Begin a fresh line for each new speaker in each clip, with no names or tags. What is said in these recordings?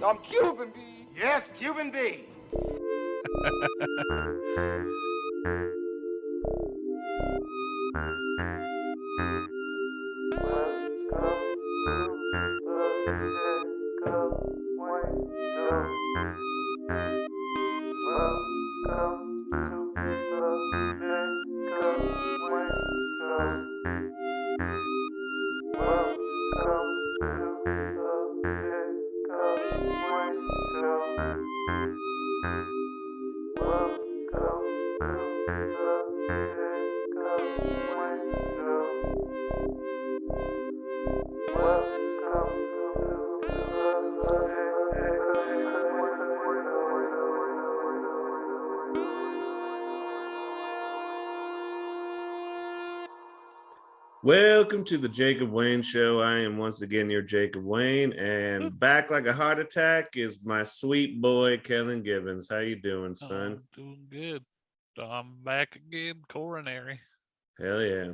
I'm Cuban B.
Yes, Cuban B.
Welcome to the Jacob Wayne Show. I am once again your Jacob Wayne, and back like a heart attack is my sweet boy, Kelin Gibbons. How you doing, son?
Doing good. I'm back again, coronary.
Hell yeah.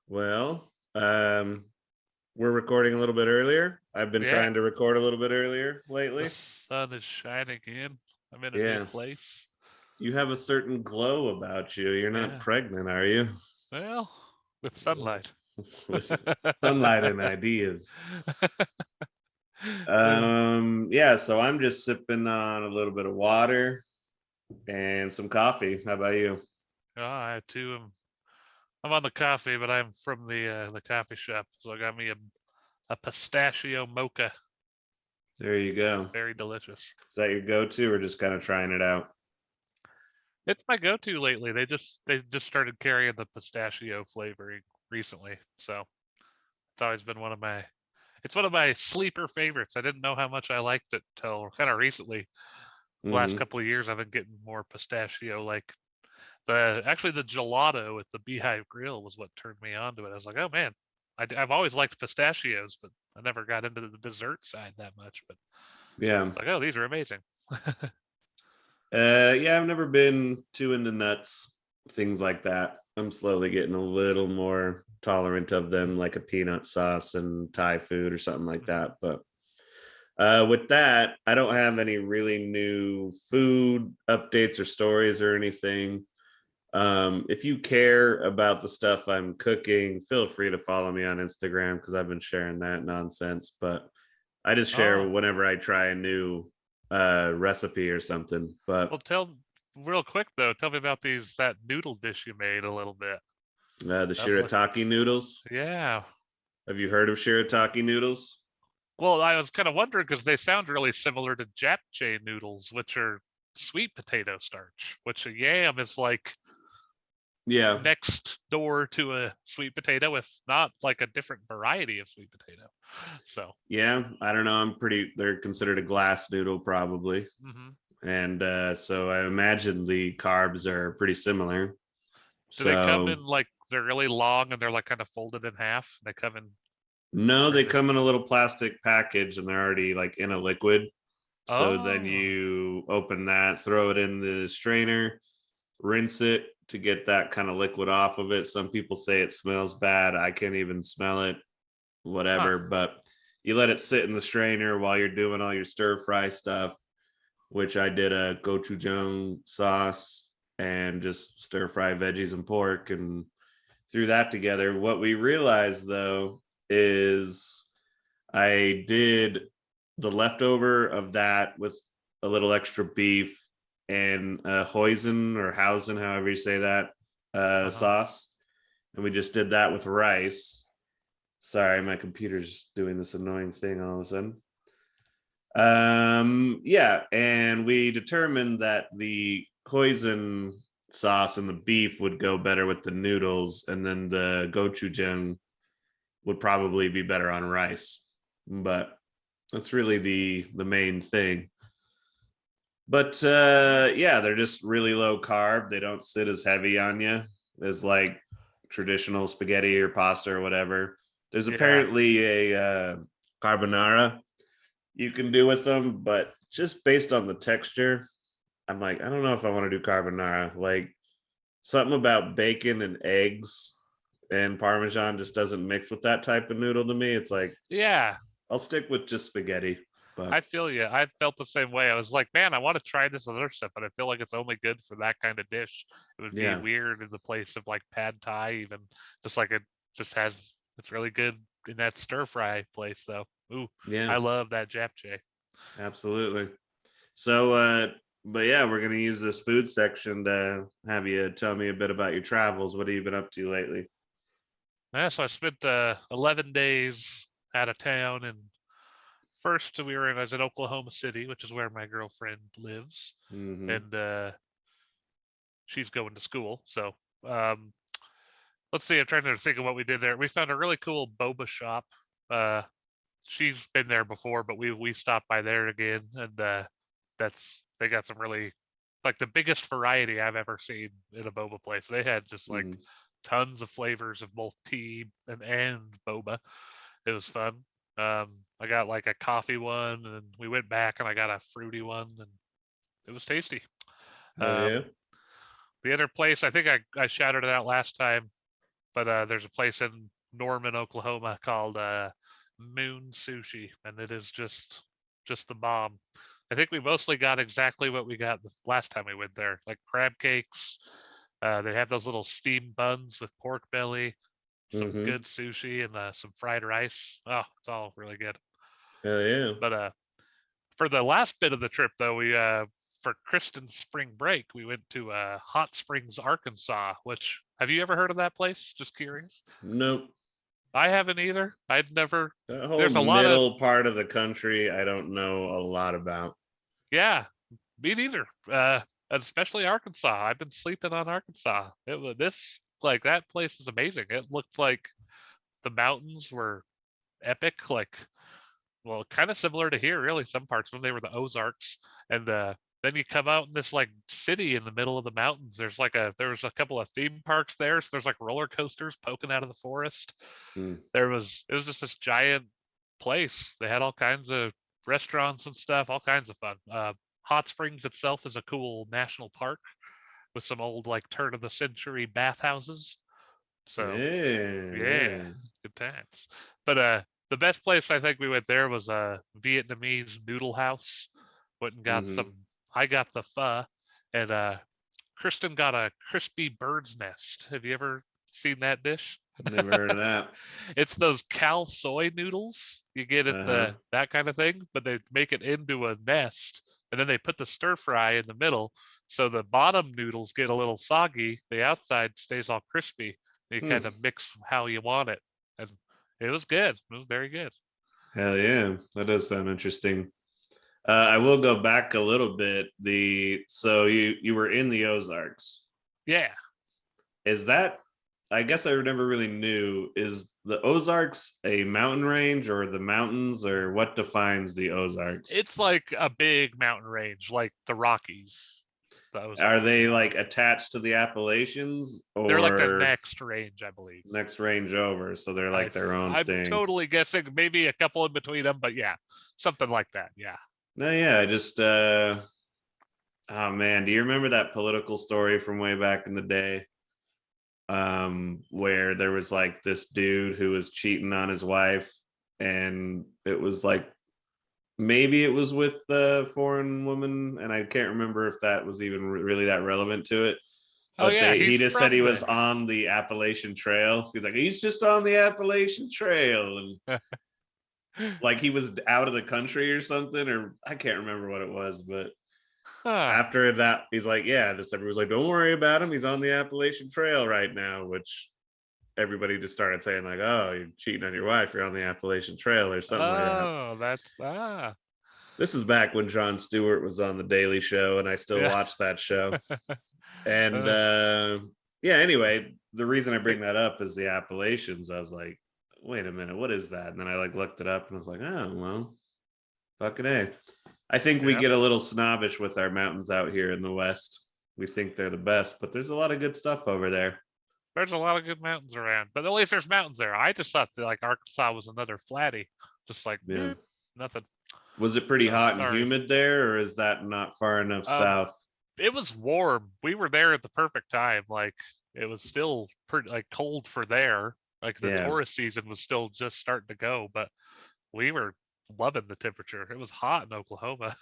Well, we're recording a little bit earlier. I've been trying to record a little bit earlier lately.
The sun is shining in. I'm in a new place.
You have a certain glow about you. You're not pregnant, are you?
Well, with sunlight.
With sunlight and ideas. So I'm just sipping on a little bit of water and some coffee. How about you?
I too I'm on the coffee, but I'm from the coffee shop, so I got me a pistachio mocha.
There you go.
Very delicious.
Is that your go-to, or just kind of trying it out?
It's my go-to lately. They just started carrying the pistachio flavoring recently, so it's always been one of my sleeper favorites. I didn't know how much I liked it till kind of recently. The last couple of years, I've been getting more pistachio. Like the gelato at the Beehive Grill was what turned me on to it. I was like, oh man, I've always liked pistachios, but I never got into the dessert side that much. But
yeah,
like, oh, these are amazing.
I've never been too into nuts, things like that. I'm slowly getting a little more tolerant of them, like a peanut sauce and Thai food or something like that. But with that, I don't have any really new food updates or stories or anything. If you care about the stuff I'm cooking, feel free to follow me on Instagram, because I've been sharing that nonsense. But I just share whenever I try a new recipe or something. But
well, tell me about that noodle dish you made a little bit.
The Shirataki Noodles.
Yeah.
Have you heard of Shirataki Noodles?
Well, I was kind of wondering because they sound really similar to japchae noodles, which are sweet potato starch, which a yam is like next door to a sweet potato, if not like a different variety of sweet potato. So
I don't know. They're considered a glass noodle probably. And so I imagine the carbs are pretty similar.
Do they come in like they're really long and they're like kind of folded in half? They come in.
No, they come in a little plastic package and they're already like in a liquid. So then you open that, throw it in the strainer, rinse it to get that kind of liquid off of it. Some people say it smells bad. I can't even smell it, whatever. But you let it sit in the strainer while you're doing all your stir fry stuff, which I did a gochujang sauce and just stir fry veggies and pork and threw that together. What we realized though is I did the leftover of that with a little extra beef and hoisin or hausen, however you say that, sauce. And we just did that with rice. Sorry, my computer's doing this annoying thing all of a sudden. And we determined that the hoisin sauce and the beef would go better with the noodles, and then the gochujang would probably be better on rice. But that's really the main thing. But they're just really low carb. They don't sit as heavy on you as like traditional spaghetti or pasta or whatever. There's apparently a carbonara you can do with them, but just based on the texture, I'm like, I don't know if I want to do carbonara. Like something about bacon and eggs and Parmesan just doesn't mix with that type of noodle to me. It's like, I'll stick with just spaghetti. But
I feel you. I felt the same way. I was like, man, I want to try this other stuff, but I feel like it's only good for that kind of dish. It would be
yeah,
weird in the place of like pad thai, even just like it just has. It's really good in that stir fry place, though. Ooh,
yeah,
I love that japchae.
absolutely. So, but yeah, we're gonna use this food section to have you tell me a bit about your travels. What have you been up to lately?
Yeah, so I spent 11 days out of town, and first I was in Oklahoma City, which is where my girlfriend lives,
Mm-hmm.
and she's going to school. So um, let's see. I'm trying to think of what we did there. We found a really cool boba shop. Uh, she's been there before, but we stopped by there again, and they got some really like the biggest variety I've ever seen in a boba place. They had just like
Mm-hmm.
tons of flavors of both tea and boba. It was fun. I got like a coffee one, and we went back and I got a fruity one, and it was tasty.
Hell yeah.
Um, the other place, I think I shouted it out last time, but there's a place in Norman, Oklahoma called Moon Sushi, and it is just the bomb. I think we mostly got exactly what we got the last time we went there, like crab cakes. They have those little steamed buns with pork belly, some
Mm-hmm.
good sushi, and some fried rice. Oh, it's all really good.
Hell yeah.
But for the last bit of the trip, though, we for Kristen's spring break, we went to Hot Springs, Arkansas. Which have you ever heard of that place? Just curious.
Nope.
I haven't either. I'd never.
That whole
There's a lot of
middle part of the country, I don't know a lot about.
yeah. Me neither. Especially Arkansas. I've been sleeping on Arkansas. It was this like that place is amazing. It looked like the mountains were epic. Like well, kind of similar to here, really. Some parts when they were the Ozarks, and then you come out in this like city in the middle of the mountains. There was a couple of theme parks there, so there's like roller coasters poking out of the forest.
Mm.
It was just this giant place. They had all kinds of restaurants and stuff, all kinds of fun. Hot Springs itself is a cool national park with some old like turn of the century bathhouses. So
Yeah,
yeah,
yeah.
good times. But the best place I think we went there was a Vietnamese noodle house. Went and got
Mm-hmm.
some. I got the pho, and Kristen got a crispy bird's nest. Have you ever seen that dish?
Never heard of that.
It's those cal soy noodles you get at
Uh-huh.
the that kind of thing, but they make it into a nest, and then they put the stir fry in the middle, so the bottom noodles get a little soggy, the outside stays all crispy. You
Hmm.
kind of mix how you want it, and it was good. It was very good.
Hell yeah. That does sound interesting. I will go back a little bit. So you were in the Ozarks.
Yeah,
Is that I guess I never really knew. Is the Ozarks a mountain range or the mountains or what defines the Ozarks?
it's like a big mountain range, like the Rockies. The
Are
Ozarks.
they like attached to the Appalachians
They're like the
or
next range, I believe.
next range over? So they're like their own
I'm
thing.
totally guessing, maybe a couple in between them, but yeah, something like that. Yeah.
No, yeah, I just oh man, do you remember that political story from way back in the day? Where there was like this dude who was cheating on his wife, and it was like maybe it was with the foreign woman, and I can't remember if that was even really that relevant to it.
Oh
But
yeah,
he
he's
just said he
from
was
there.
on the Appalachian Trail. He's like, he's just on the Appalachian Trail, and like he was out of the country or something, or I can't remember what it was, but
Huh.
after that, he's like, yeah, just everyone was like, don't worry about him. He's on the Appalachian Trail right now, which everybody just started saying, like, oh, you're cheating on your wife. You're on the Appalachian Trail or something like that.
Oh, that's
This is back when Jon Stewart was on The Daily Show, and I still
yeah.
watch that show. And
uh,
yeah, anyway, the reason I
it,
bring that up is the Appalachians. I was like, wait a minute, what is that? And then I like looked it up and was like, oh, well, fucking A. I think we
yeah.
get a little snobbish with our mountains out here in the West. We think they're the best, but there's a lot of good stuff over there.
There's a lot of good mountains around, but at least there's mountains there. I just thought that like Arkansas was another flatty, just like
Yeah.
nothing.
Was it pretty
So
hot and
sorry.
humid there, or is that not far enough
Um,
south?
it was warm. We were there at the perfect time. Like it was still pretty like cold for there. Like the
Yeah.
tourist season was still just starting to go, but we were loving the temperature. It was hot in Oklahoma.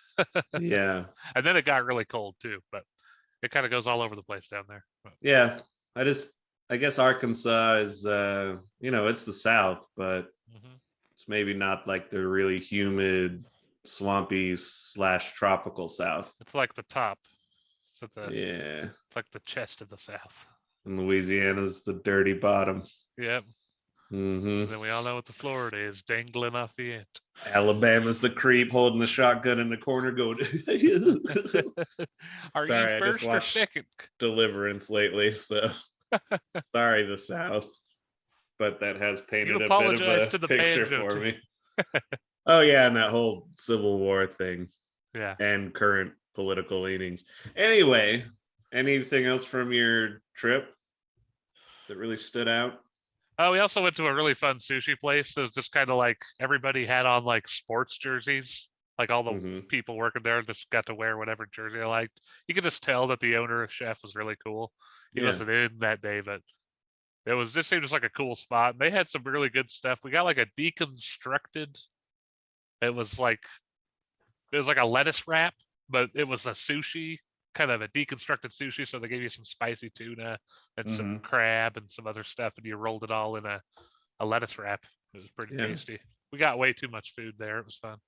Yeah.
And then it got really cold too, but it kind of goes all over the place down there.
Yeah. I guess Arkansas is, it's the South, but
Mm-hmm.
it's maybe not like the really humid, swampy / tropical South.
It's like the top.
Yeah.
It's like the chest of the South.
And Louisiana's the dirty bottom.
Yep.
Mm-hmm.
And then we all know what the Florida is, dangling off the end.
Alabama's the creep holding the shotgun in the corner going,
Are you
sorry, I just
first or
watched
second?
Deliverance lately, so sorry, the South. But that has
You
painted a bit of
apologize
a
to the
picture
banjo.
for me. Oh, yeah, and that whole Civil War thing
Yeah.
and current political leanings. Anyway, anything else from your trip that really stood out?
Oh, we also went to a really fun sushi place. It was just kind of like everybody had on like sports jerseys. Like all the
Mm-hmm.
people working there just got to wear whatever jersey they liked. You could just tell that the owner chef was really cool. He
Yeah.
wasn't in that day, but this seemed just like a cool spot. And they had some really good stuff. We got like a deconstructed. It was like a lettuce wrap, but it was a sushi, kind of a deconstructed sushi. So they gave you some spicy tuna and some
Mm-hmm.
crab and some other stuff, and you rolled it all in a lettuce wrap. It was pretty
Yeah.
tasty. We got way too much food there. It was fun.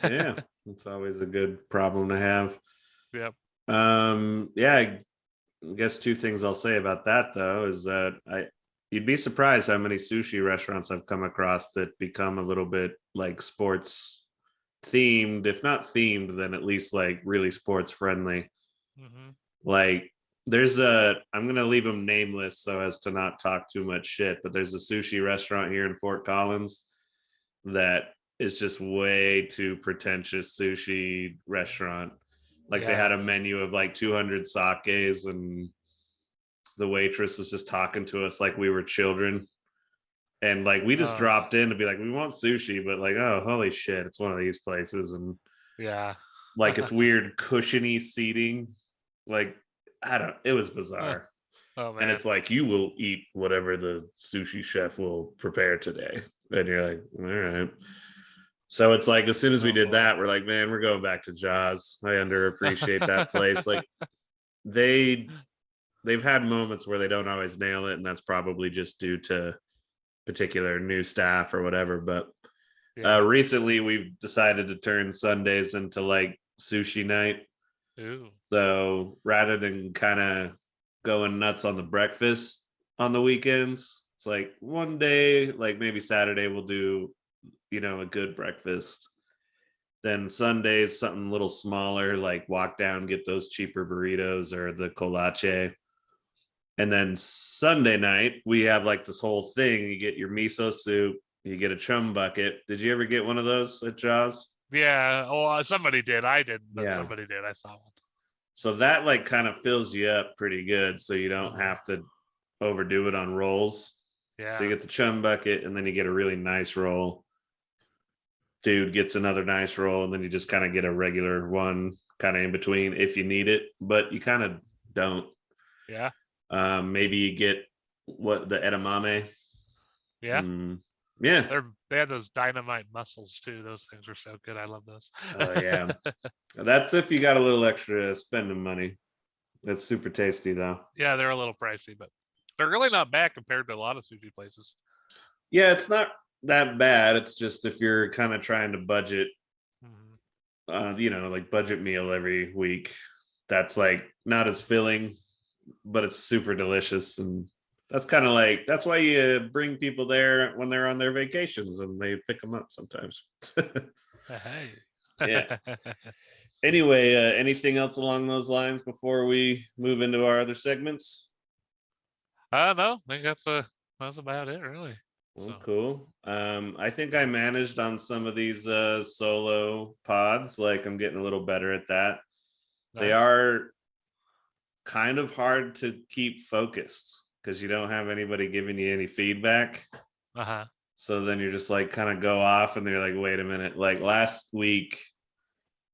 Yeah, it's always a good problem to have.
Yep.
Yeah, I guess two things I'll say about that though is that you'd be surprised how many sushi restaurants I've come across that become a little bit like sports themed, if not themed, then at least like really sports friendly.
Mm-hmm.
Like I'm gonna leave them nameless so as to not talk too much shit, but there's a sushi restaurant here in Fort Collins that is just way too pretentious sushi restaurant. Like they had
Yeah.
a menu of like 200 sakes, and the waitress was just talking to us like we were children. And like we just dropped in to be like, we want sushi, but like, oh, holy shit, it's one of these places. And
Yeah.
like it's weird, cushiony seating. Like, it was bizarre.
Oh
And
man.
it's like, you will eat whatever the sushi chef will prepare today. And you're like, all right. So it's like, as soon as we did that, we're like, man, we're going back to Jaws. I underappreciate that place. Like they've had moments where they don't always nail it, and that's probably just due to particular new staff or whatever. But
Yeah.
recently we've decided to turn Sundays into like sushi night.
Ooh.
So rather than kind of going nuts on the breakfast on the weekends, it's like one day, like maybe Saturday, we'll do, a good breakfast. Then Sundays, something a little smaller, like walk down, get those cheaper burritos or the colache. And then Sunday night, we have like this whole thing. You get your miso soup, you get a chum bucket. Did you ever get one of those at Jaws?
Yeah. Oh, somebody did. I didn't, but
Yeah.
somebody did. I saw one.
So that like kind of fills you up pretty good. So you don't
Mhm.
have to overdo it on rolls. So you
Yeah.
get the chum bucket and then you get a really nice roll. Dude gets another nice roll, and then you just kind of get a regular one kind of in between if you need it, but you kind of don't.
Yeah.
Maybe you get the edamame.
Yeah.
Yeah.
They had those dynamite mussels too. Those things were so good. I love those.
Oh yeah. That's if you got a little extra spending money. That's super tasty though.
Yeah, they're a little pricey, but they're really not bad compared to a lot of sushi places.
Yeah, it's not that bad. It's just if you're kind of trying to budget, like budget meal every week, that's like not as filling, but it's super delicious. And that's kind of like, that's why you bring people there when they're on their vacations and they pick them up sometimes.
Hey.
Yeah. Anyway, anything else along those lines before we move into our other segments?
No, I think that's about it, really.
Well,
So,
cool. I think I managed on some of these solo pods. Like I'm getting a little better at that. They
nice.
are kind of hard to keep focused because you don't have anybody giving you any feedback.
Uh-huh.
So then you're just like kind of go off and they're like, wait a minute. Like last week,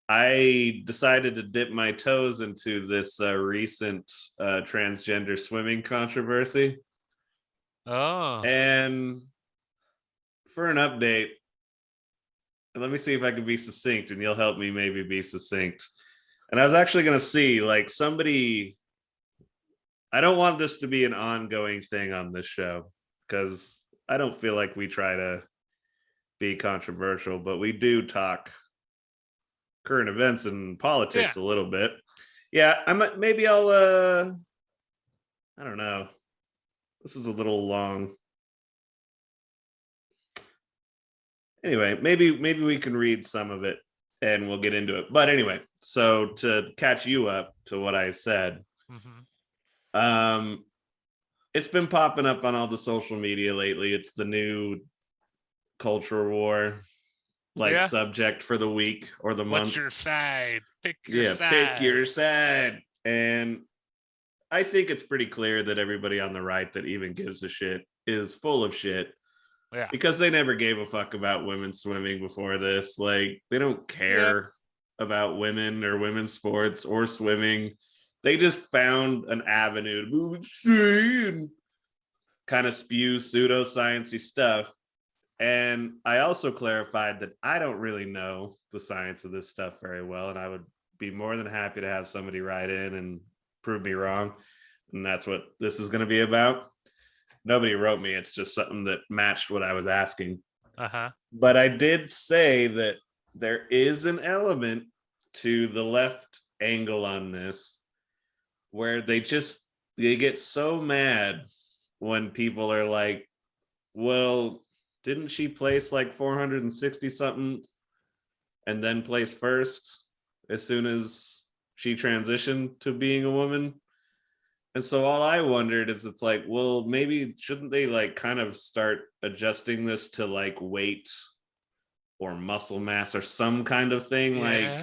I decided to dip my toes into this recent transgender swimming controversy.
Oh.
And for an update, let me see if I can be succinct, and you'll help me maybe be succinct. And I was actually going to see like somebody. I don't want this to be an ongoing thing on this show because I don't feel like we try to be controversial, but we do talk current events and
Yeah.
politics a little bit. Yeah, maybe I'll I don't know. This is a little long. Anyway, maybe we can read some of it and we'll get into it. But anyway, so to catch you up to what I said, it's been popping up on all the social media lately. It's the new culture war like
Yeah.
subject for the week or the month.
What's your side? Pick your
Yeah,
side.
pick your side. And I think it's pretty clear that everybody on the right that even gives a shit is full of shit.
Yeah.
Because they never gave a fuck about women's swimming before this. Like, they don't care about women or women's sports or swimming. They just found an avenue to move and kind of spew pseudoscience-y stuff. And I also clarified that I don't really know the science of this stuff very well, and I would be more than happy to have somebody write in and prove me wrong. And that's what this is going to be about. Nobody wrote me. It's just something that matched what I was asking. But I did say that there is an element to the left angle on this where they get so mad when people are like, well, didn't she place like 460 something and then place first as soon as she transitioned to being a woman? And so all I wondered is, it's like, well, maybe shouldn't they like kind of start adjusting this to like weight or muscle mass or some kind of thing? Like,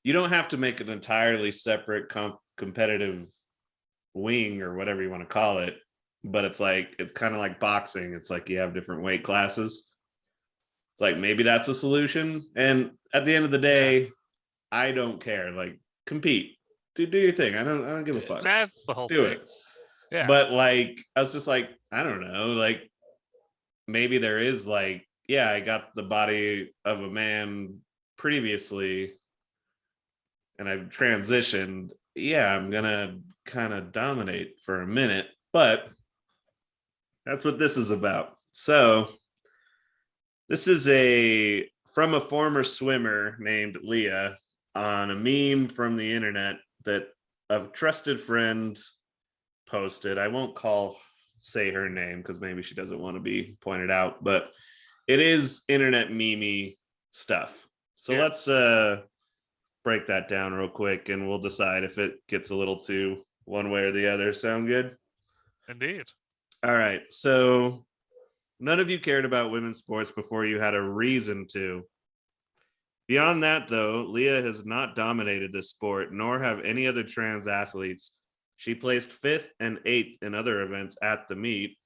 you don't have to make an entirely separate competitive wing or whatever you want to call it, but it's like, it's kind of like boxing. It's like you have different weight classes. It's like maybe that's a solution. And at the end of the day, I don't care. Like, compete. Do your thing. I don't give a fuck.
That's the whole
Do
thing.
it.
Yeah.
But like, I was just like, I don't know. Like, maybe there is like, yeah, I got the body of a man previously and I've transitioned. Yeah, I'm gonna kind of dominate for a minute, but that's what this is about. So this is from a former swimmer named Leah on a meme from the internet that a trusted friend posted. I won't say her name because maybe she doesn't want to be pointed out, but it is internet meme stuff. So let's break that down real quick and we'll decide if it gets a little too one way or the other. Sound good?
Indeed.
All right. So none of you cared about women's sports before you had a reason to. Beyond that, though, Leah has not dominated this sport, nor have any other trans athletes. She placed 5th and 8th in other events at the meet.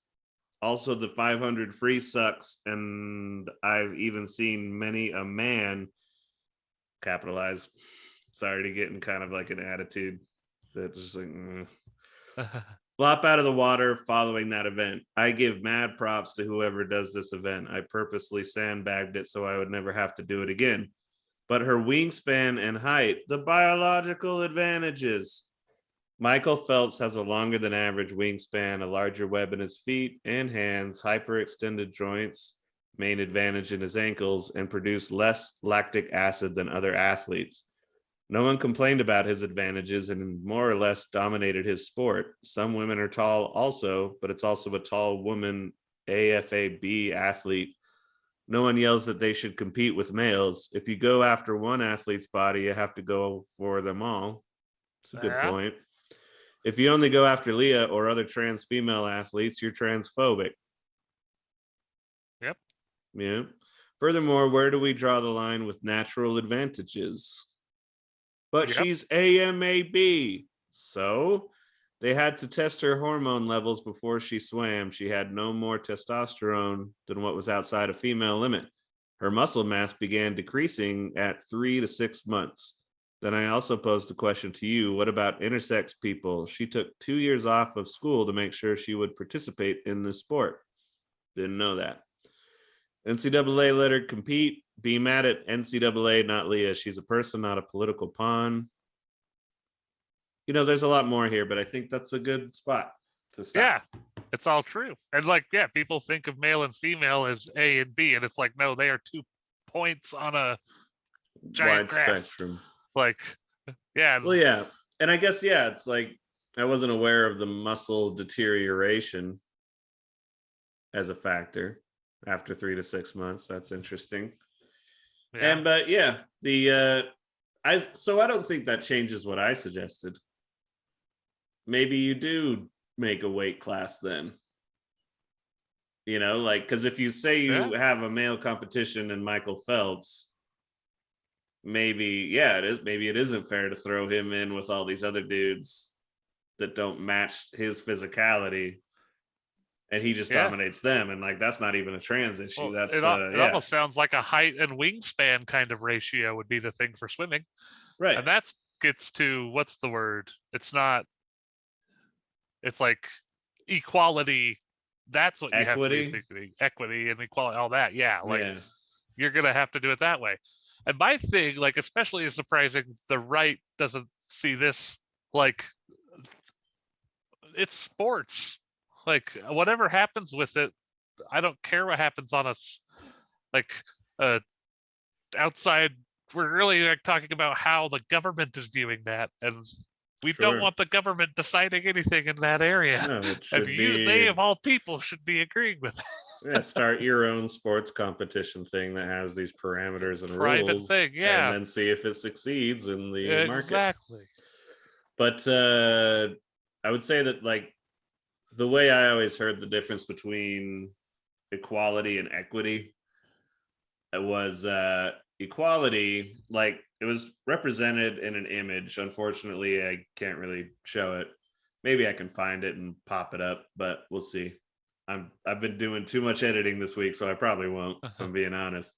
Also, the 500 free sucks, and I've even seen many a man, capitalized, sorry to get in kind of like an attitude that just like, flop out of the water following that event. I give mad props to whoever does this event. I purposely sandbagged it so I would never have to do it again. But her wingspan and height, the biological advantages. Michael Phelps has a longer than average wingspan, a larger web in his feet and hands, hyperextended joints, main advantage in his ankles, and produced less lactic acid than other athletes. No one complained about his advantages and more or less dominated his sport. Some women are tall also, but it's also a tall woman AFAB athlete. No one yells that they should compete with males. If you go after one athlete's body, you have to go for them all. It's a good point. If you only go after Leah or other trans female athletes, you're transphobic.
Yep.
Yeah. Furthermore, where do we draw the line with natural advantages? But she's AMAB. So they had to test her hormone levels before she swam. She had no more testosterone than what was outside a female limit. Her muscle mass began decreasing at 3 to 6 months. Then I also posed the question to you, what about intersex people? She took 2 years off of school to make sure she would participate in this sport. Didn't know that. NCAA let her compete, be mad at NCAA, not Leah. She's a person, not a political pawn. You know, there's a lot more here, but I think that's a good spot to stop.
Yeah, it's all true. And like, yeah, people think of male and female as A and B, and it's like, no, they are 2 points on a giant
Wide
graph.
spectrum.
Like, yeah.
Well, yeah. And I guess, yeah, it's like I wasn't aware of the muscle deterioration as a factor after 3 to 6 months. That's interesting.
Yeah.
And but yeah, I don't think that changes what I suggested. Maybe you do make a weight class then. You know, like, because if you say you have a male competition in Michael Phelps, maybe, yeah, it is. Maybe it isn't fair to throw him in with all these other dudes that don't match his physicality, and he just dominates them. And like, that's not even a trans issue.
Well,
That's
it almost sounds like a height and wingspan kind of ratio would be the thing for swimming,
right.
And that gets to, what's the word? It's not. It's like equality. That's what you have to be thinking. Equity and equality, all that. Yeah, like you're gonna have to do it that way. And my thing, like, especially is surprising, the right doesn't see this. Like, it's sports. Like, whatever happens with it, I don't care what happens on us. Like, outside, we're really like talking about how the government is viewing that, and we don't want the government deciding anything in that area.
No, it should
and they of all people should be agreeing with that.
Yeah, start your own sports competition thing that has these parameters and
Private
rules,
thing, yeah.
and then see if it succeeds in the market.
Exactly.
But I would say that, like, the way I always heard the difference between equality and equity was equality, like, it was represented in an image. Unfortunately, I can't really show it. Maybe I can find it and pop it up, but we'll see. I've been doing too much editing this week, so I probably won't, if I'm being honest.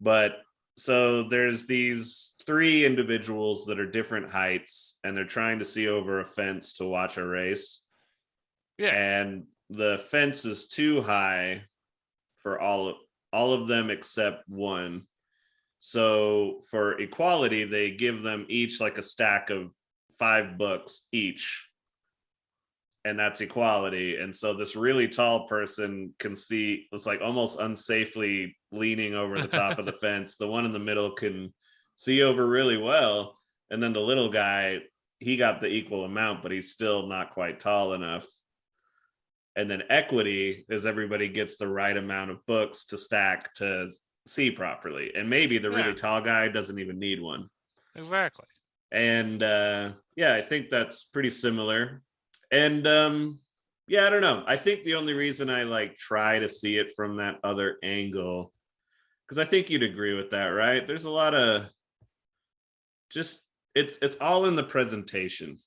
But so there's these 3 individuals that are different heights, and they're trying to see over a fence to watch a race.
Yeah.
And the fence is too high for all of them except one. So for equality, they give them each like a stack of 5 books each. And that's equality. And so this really tall person can see, it's like almost unsafely leaning over the top of the fence. The one in the middle can see over really well. And then the little guy, he got the equal amount, but he's still not quite tall enough. And then equity is everybody gets the right amount of books to stack to see properly. And maybe the really tall guy doesn't even need one.
Exactly.
And I think that's pretty similar. And I don't know. I think the only reason I like try to see it from that other angle, because I think you'd agree with that, right? There's a lot of just it's all in the presentation.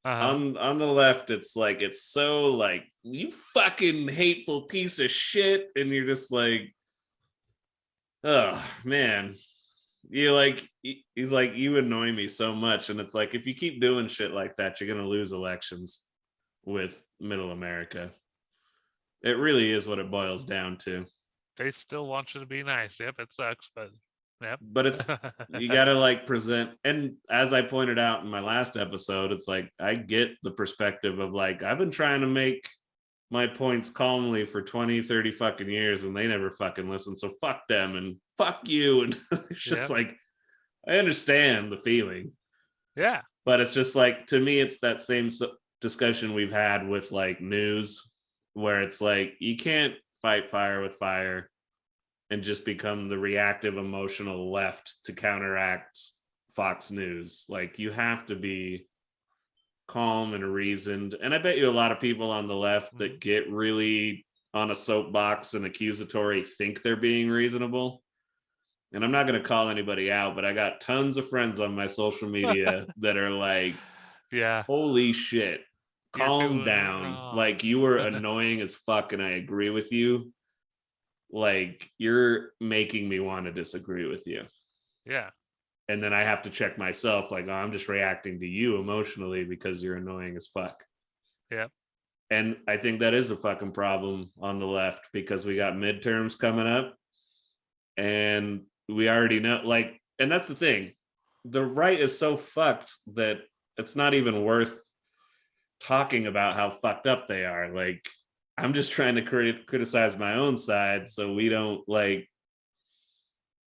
On the left, it's like, it's so like, you fucking hateful piece of shit, and you're just like, oh man, you like, he's like, you annoy me so much. And it's like, if you keep doing shit like that, you're gonna lose elections with middle America. It really is what it boils down to.
They still want you to be nice. Yep, it sucks, but yep.
But it's, you gotta like present. And as I pointed out in my last episode, it's like, I get the perspective of like, I've been trying to make my points calmly for 20, 30 fucking years, and they never fucking listen. So fuck them and fuck you. And it's just like, I understand the feeling.
Yeah.
But it's just like, to me, it's that same discussion we've had with like news, where it's like, you can't fight fire with fire and just become the reactive emotional left to counteract Fox News. Like, you have to be calm and reasoned. And I bet you a lot of people on the left that get really on a soapbox and accusatory think they're being reasonable. And I'm not going to call anybody out, but I got tons of friends on my social media that are like, holy shit, calm down. Like, you were annoying as fuck, and I agree with you. Like, you're making me want to disagree with you.
Yeah.
And then I have to check myself, like, oh, I'm just reacting to you emotionally because you're annoying as fuck.
Yeah.
And I think that is a fucking problem on the left, because we got midterms coming up. And we already know, like, and that's the thing. The right is so fucked that it's not even worth talking about how fucked up they are. Like, I'm just trying to criticize my own side so we don't, like,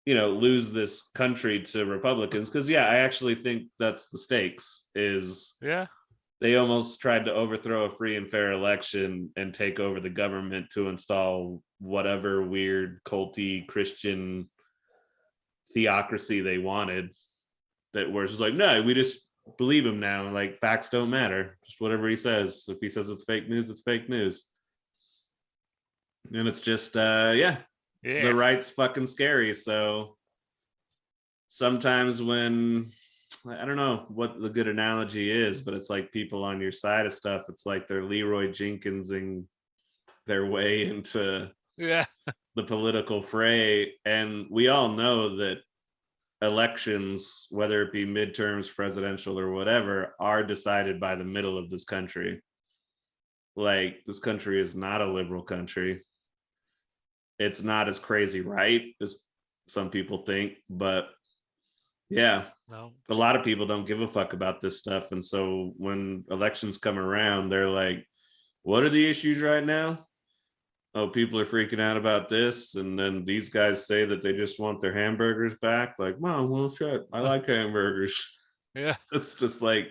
lose this country to Republicans. Because yeah, I actually think that's the stakes. Is
Yeah.
they almost tried to overthrow a free and fair election and take over the government to install whatever weird culty Christian theocracy they wanted. That was just like, no, we just believe him now. Like, facts don't matter. Just whatever he says. If he says it's fake news, it's fake news. And it's just, the right's fucking scary. So sometimes when, I don't know what the good analogy is, but it's like people on your side of stuff. It's like they're Leroy Jenkinsing their way into the political fray. And we all know that elections, whether it be midterms, presidential, or whatever, are decided by the middle of this country. Like, this country is not a liberal country. It's not as crazy right as some people think, but yeah,
no,
a lot of people don't give a fuck about this stuff. And so when elections come around, they're like, what are the issues right now? Oh, people are freaking out about this. And then these guys say that they just want their hamburgers back. Like, well, shit, I like hamburgers.
Yeah.
It's just like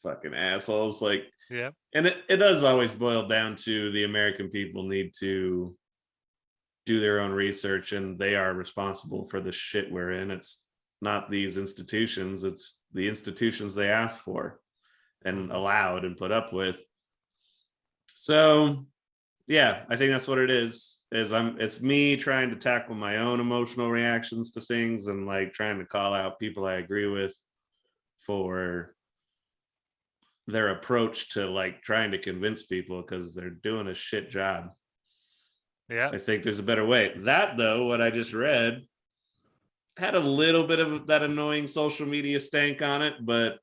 fucking assholes. Like,
yeah.
And it does always boil down to the American people need to do their own research, and they are responsible for the shit we're in. It's not these institutions, it's the institutions they asked for and allowed and put up with. So yeah, I think that's what it is it's me trying to tackle my own emotional reactions to things and like trying to call out people I agree with for their approach to like trying to convince people, because they're doing a shit job.
Yeah.
I think there's a better way. That though, what I just read had a little bit of that annoying social media stank on it, but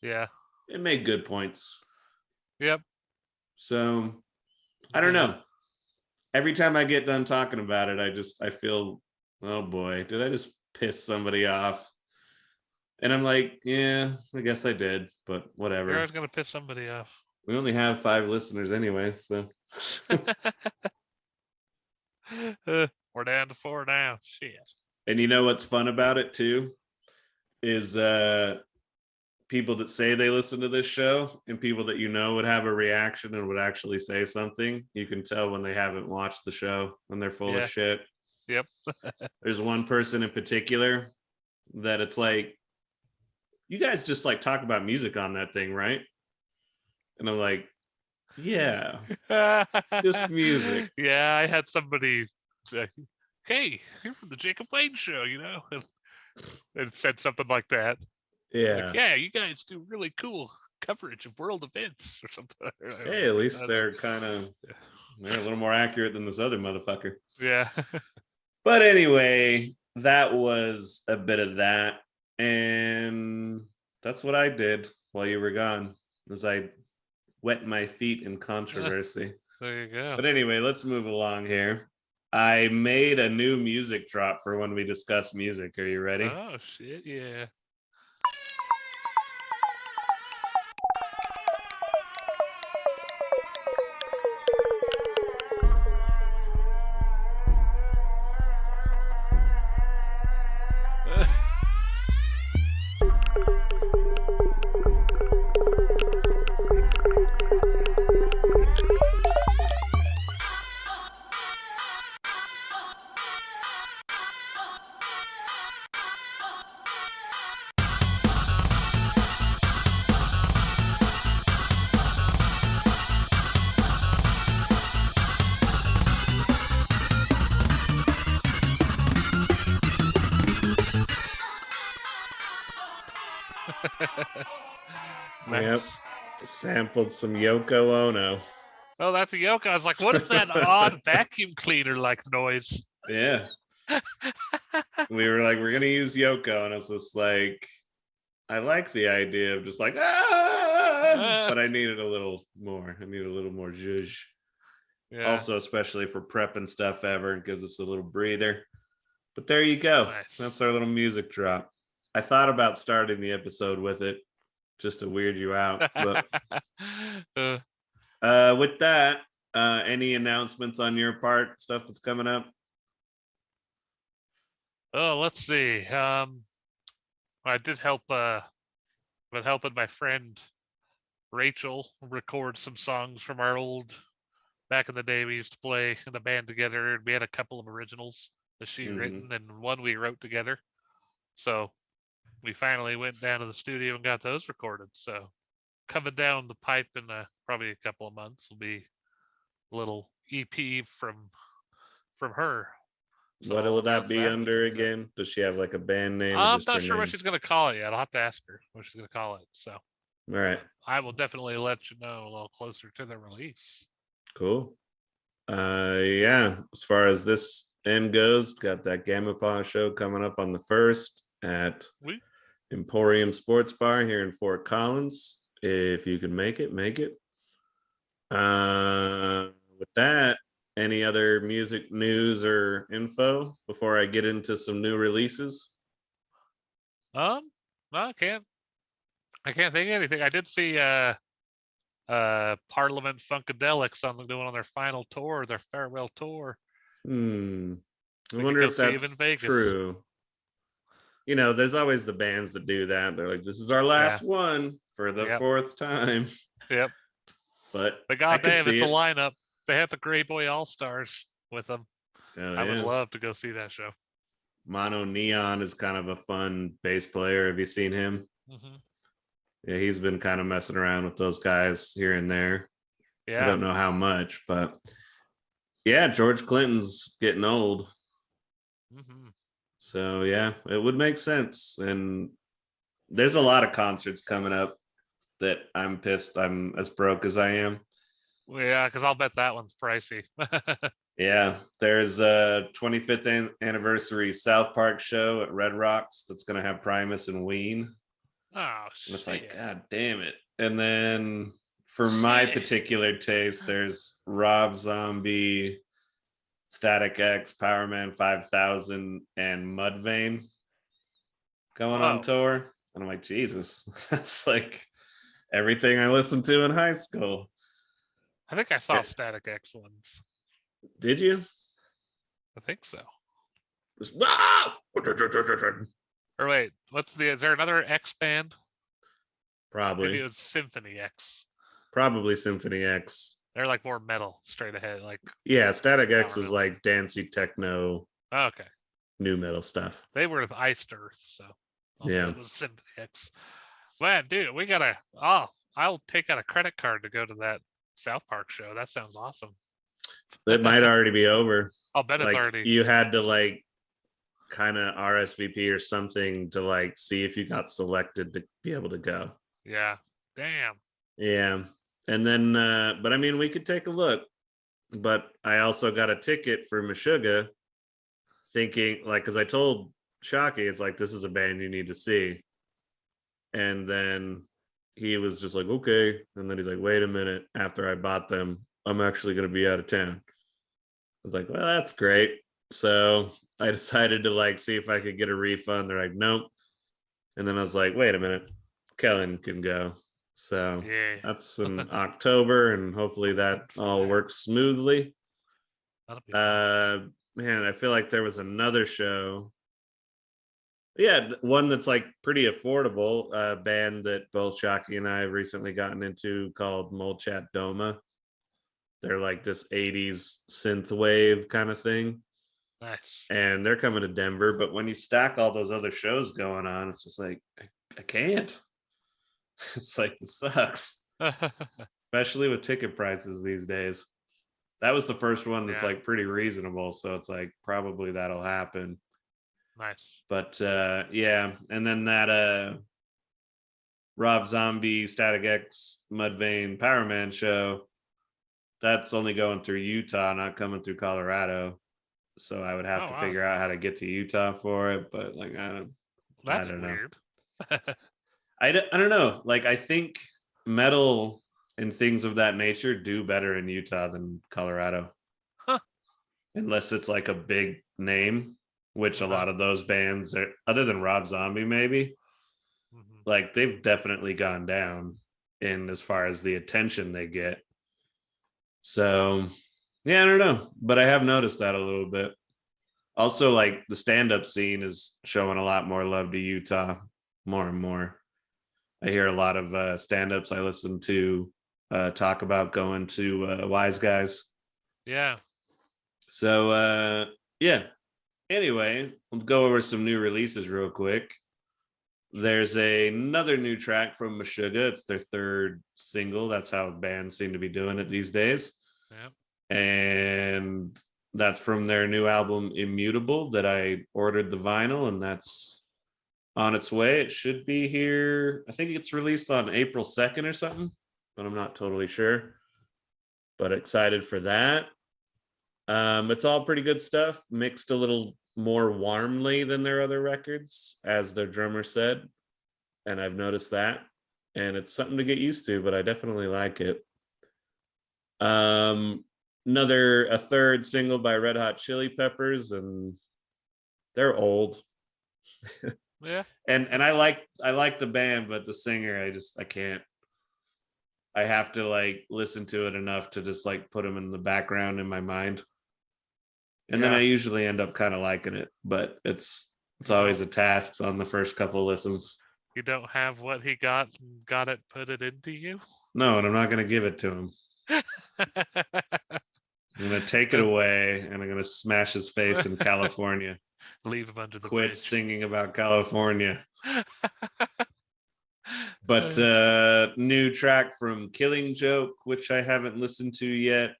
yeah,
it made good points.
Yep.
So I don't know. Every time I get done talking about it, I feel, oh boy, did I just piss somebody off? And I'm like, yeah, I guess I did, but whatever.
You're always gonna piss somebody off.
We only have 5 listeners anyway, so
We're down to 4 now. Shit.
And you know what's fun about it too is people that say they listen to this show and people that would have a reaction and would actually say something. You can tell when they haven't watched the show and they're full of shit.
Yep.
There's one person in particular that it's like, you guys just like talk about music on that thing, right? And I'm like, yeah, just music.
Yeah, I had somebody say, hey, you're from the Jacob Wayne show, and said something like that.
Yeah.
Like, yeah, you guys do really cool coverage of world events or something.
Hey, at least they're a little more accurate than this other motherfucker.
Yeah.
But anyway, that was a bit of that. And that's what I did while you were gone, as I wet my feet in controversy.
There you go.
But anyway, let's move along here. I made a new music drop for when we discuss music. Are you ready?
Oh, shit, yeah. Nice.
Yep. Sampled some Yoko Ono.
Oh, that's a Yoko. I was like, what is that odd vacuum cleaner like noise?
Yeah. We were like, we're going to use Yoko. And it's just like, I like the idea of just like, but I needed a little more. I need a little more zhuzh. Yeah. Also, especially for prepping stuff ever, it gives us a little breather. But there you go.
Nice.
That's our little music drop. I thought about starting the episode with it just to weird you out. But with that, any announcements on your part, stuff that's coming up?
Oh, let's see. I did help but helping my friend Rachel record some songs from our old back in the day. We used to play in a band together, and we had a couple of originals that she written and one we wrote together. So we finally went down to the studio and got those recorded. So coming down the pipe in probably a couple of months will be a little EP from her. So
What
I'll
will that
announce
be
that
under again? Does she have like a band name or
I'm
just her
not sure what
name?
she's gonna call it yet. I'll have to ask her what she's gonna call it. So
All right.
I will definitely let you know a little closer to the release.
Cool. Yeah, as far as this end goes, got that Gamma show coming up on the 1st at Emporium Sports Bar here in Fort Collins. If you can make it, make it. With that, any other music news or info before I get into some new releases?
No, I can't think of anything. I did see Parliament Funkadelics doing on their final tour, their farewell tour.
I
We could
wonder
go
if
see him in
that's
Vegas.
true. You know, there's always the bands that do that. They're like, this is our last one for the 4th time.
Yep.
But
goddamn, it's a lineup. They have the Grey Boy All Stars with them. I would love to go see that show.
Mono Neon is kind of a fun bass player. Have you seen him? Yeah, he's been kind of messing around with those guys here and there. I don't know how much, but yeah, George Clinton's getting old. So yeah, it would make sense. And there's a lot of concerts coming up that I'm pissed I'm as broke as I am.
Well, yeah, because I'll bet that one's pricey.
Yeah, there's a 25th anniversary South Park show at Red Rocks that's going to have Primus and Ween.
Oh,
and it's like, God damn it. And then for my particular taste, there's Rob Zombie, Static X, Power Man 5000, and Mudvayne going on tour. And I'm like, Jesus, that's like everything I listened to in high school.
I think I saw Static X ones.
Did you?
I think so.
Or
wait, is there another X band?
Probably.
Maybe it was Symphony X.
Probably Symphony X.
They're like more metal, straight ahead. Like
Static X is like dancey techno.
Okay.
New metal stuff.
They were with Iced Earth, so
it
was Symphony X. Man, dude, we gotta. I'll take out a credit card to go to that South Park show. That sounds awesome.
It might already be over.
I'll bet it's already.
You had to like kind of RSVP or something to like see if you got selected to be able to go.
Yeah. Damn.
Yeah. And then but I mean we could take a look. But I also got a ticket for Meshuggah thinking like because I told Shockey it's like this is a band you need to see. And then he was just like, okay. And then he's like, wait a minute, after I bought them, I'm actually going to be out of town. I was like, well, that's great. So I decided to like see if I could get a refund. They're like, nope. And then I was like, wait a minute, Kelin can go. So that's in October, and hopefully that all works smoothly. Man, I feel like there was another show. Yeah, one that's like pretty affordable, band that both Shockey and I have recently gotten into called Molchat Doma. They're like this 80s synth wave kind of thing.
Nice.
And they're coming to Denver, but when you stack all those other shows going on, it's just like, I can't. It's like, this sucks. Especially with ticket prices these days. That was the first one that's like pretty reasonable. So it's like, probably that'll happen.
Nice.
But yeah, and then that Rob Zombie, Static X, Mudvayne, Power Man show, that's only going through Utah, not coming through Colorado. So I would have to figure out how to get to Utah for it. But like, I don't
weird.
know. I don't know. Like, I think metal and things of that nature do better in Utah than Colorado.
Huh.
Unless it's like a big name. which a
Uh-huh.
lot of those bands are, other than Rob Zombie, maybe,
Mhm.
like they've definitely gone down in as far as the attention they get. So yeah, I don't know, but I have noticed that a little bit. Also, like the stand-up scene is showing a lot more love to Utah more and more. I hear a lot of stand-ups I listen to talk about going to Wise Guys.
Yeah.
So yeah. Anyway, let's go over some new releases real quick. There's another new track from Meshuggah. It's their third single. That's how bands seem to be doing it these days.
Yeah.
And that's from their new album Immutable that I ordered the vinyl, and that's on its way. It should be here. I think it's released on April 2nd or something, but I'm not totally sure. But excited for that. It's all pretty good stuff, mixed a little more warmly than their other records, as their drummer said. And I've noticed that. And it's something to get used to, but I definitely like it. A third single by Red Hot Chili Peppers, and they're old.
Yeah.
And I like the band, but the singer, I can't. I have to like listen to it enough to just like put them in the background in my mind. And then I
Yeah.
usually end up kind of liking it, but it's
You
always
don't
a task on the first couple of listens.
you don't have what he got and got it put it into you?
No, and I'm not going to give it to him. I'm going to take it away and I'm going to smash his face in California.
Leave him under the
Quit
bridge.
singing about California. But new track from Killing Joke, which I haven't listened to yet.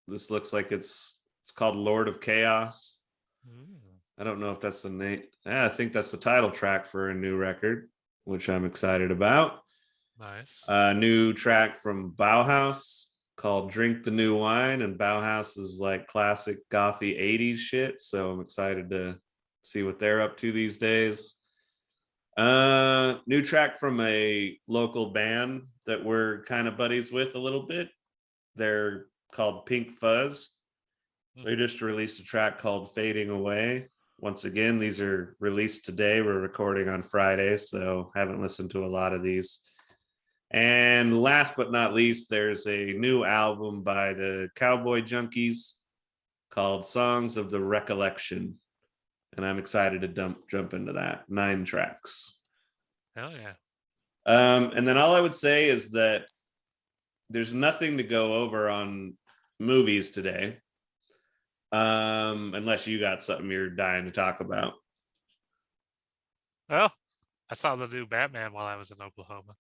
This looks like it's called Lord of Chaos. I don't know if that's the name. I think that's the title track for a new record, which I'm excited about.
Nice.
A new track from Bauhaus called Drink the New Wine, and Bauhaus is like classic gothy 80s shit, so I'm excited to see what they're up to these days. New track from a local band that we're kind of buddies with a little bit. They're called Pink Fuzz. They just released a track called Fading Away. Once again, these are released today. We're recording on Friday, so haven't listened to a lot of these. And last but not least, there's a new album by the Cowboy Junkies called Songs of the Recollection. And I'm excited to jump into that. 9 tracks.
Hell yeah.
And then all I would say is that there's nothing to go over on movies today. Unless you got something you're dying to talk about.
Well, I saw the new Batman while I was in Oklahoma.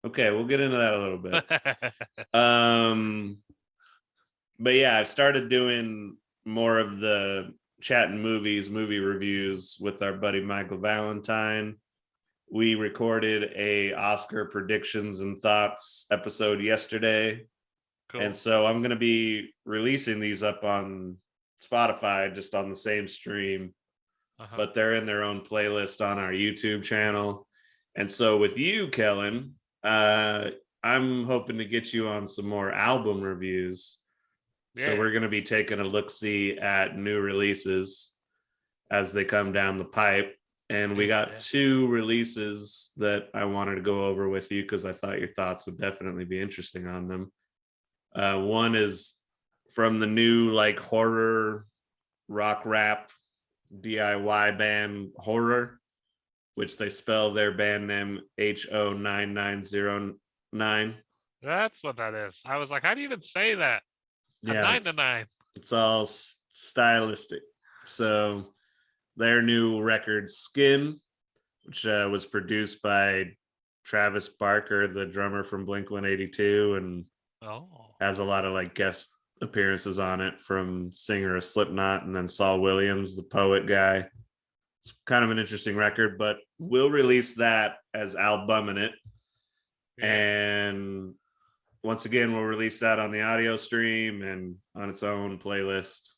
Okay, we'll get into that a little bit. But yeah, I've started doing more of the chatting movies, movie reviews with our buddy Michael Valentine. We recorded a Oscar predictions and thoughts episode yesterday.
Cool.
And so I'm going to be releasing these up on Spotify, just on the same stream, but they're in their own playlist on our YouTube channel. And so with you, Kellen, I'm hoping to get you on some more album reviews. Yeah. So we're going to be taking a look-see at new releases as they come down the pipe. And we got 2 releases that I wanted to go over with you because I thought your thoughts would definitely be interesting on them. One is from the new like horror rock rap DIY band Horror, which they spell their band name HO9909.
That's what that is. I was like, how do you even say that?
Yeah,
9 to 9.
It's all stylistic. So their new record Skin, which was produced by Travis Barker, the drummer from Blink-182, and has a lot of like guest appearances on it from singer of Slipknot, and then Saul Williams, the poet guy. It's kind of an interesting record, but we'll release that as album in it. Yeah. And once again, we'll release that on the audio stream and on its own playlist.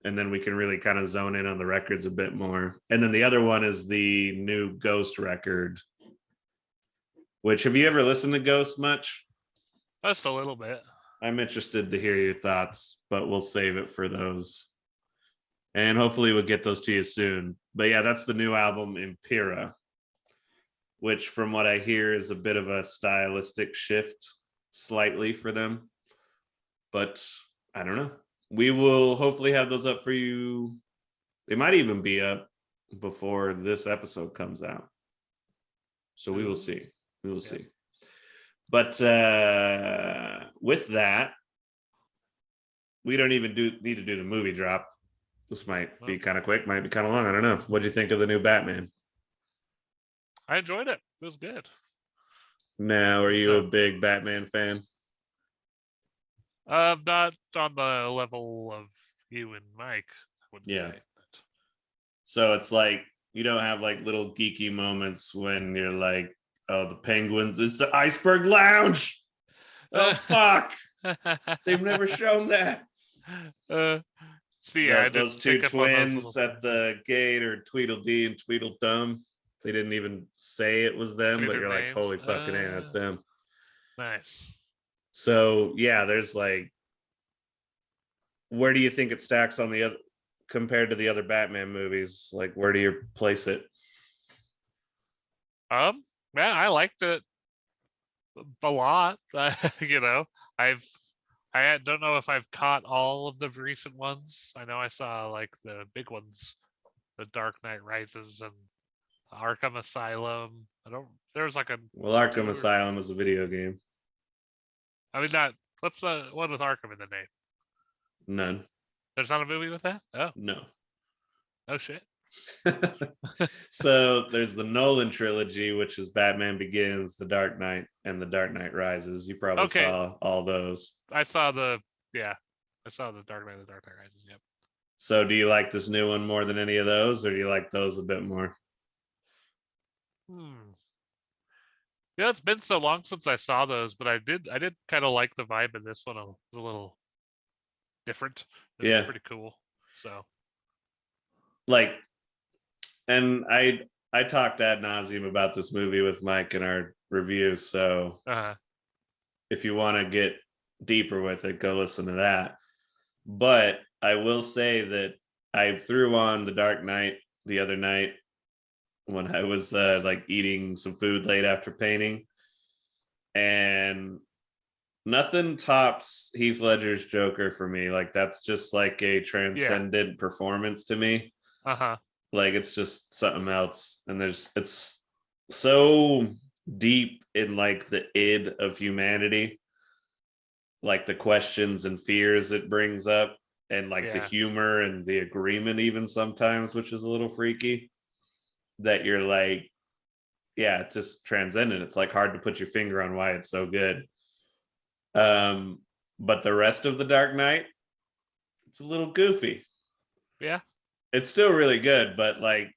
And then we can really kind of zone in on the records a bit more. And then the other one is the new Ghost record, which, have you ever listened to Ghost much?
Just a little bit.
I'm interested to hear your thoughts, but we'll save it for those. And hopefully we'll get those to you soon. But yeah, that's the new album, Impera, which from what I hear is a bit of a stylistic shift slightly for them. But I don't know. We will hopefully have those up for you. They might even be up before this episode comes out. So we will see. We will see. But with that, we don't even need to do the movie drop. This might be kind of quick, might be kind of long. I don't know. What do you think of the new Batman?
I enjoyed it. It was good.
Now, are you a big Batman fan?
Not on the level of you and Mike, I wouldn't say. But...
So it's like you don't have like little geeky moments when you're like, oh, the Penguins, it's the Iceberg Lounge. Oh, fuck. They've never shown that.
See, yeah,
those two twins at the gate are Tweedledee and Tweedledum. They didn't even say it was them, but you're like,
names.
Holy fucking A, that's them.
Nice.
So yeah, there's like, where do you think it stacks on the other compared to the other Batman movies? Like, where do you place it?
Yeah, I liked it a lot. You know, I don't know if I've caught all of the recent ones. I know I saw like the big ones, The Dark Knight Rises and Arkham Asylum. There's like a.
Well, Arkham Asylum is a video game.
I mean, not. What's the one with Arkham in the name?
None.
There's not a movie with that? Oh.
No.
Oh, shit.
So there's the Nolan trilogy, which is Batman Begins, The Dark Knight, and The Dark Knight Rises. You probably saw all those.
I saw the Dark Knight and The Dark Knight Rises, yep.
So do you like this new one more than any of those, or do you like those a bit more?
Yeah, it's been so long since I saw those, but I did kind of like the vibe of this one. It was a little different. It's pretty cool. So
like, and I talked ad nauseum about this movie with Mike in our reviews. So if you want to get deeper with it, go listen to that. But I will say that I threw on The Dark Knight the other night when I was like eating some food late after painting, and nothing tops Heath Ledger's Joker for me. Like, that's just like a transcendent performance to me. Like, it's just something else. And it's so deep in like the id of humanity, like the questions and fears it brings up, and like the humor and the agreement even sometimes, which is a little freaky, that you're like, yeah, it's just transcendent. It's like hard to put your finger on why it's so good. But the rest of The Dark Knight, it's a little goofy.
Yeah.
It's still really good, but like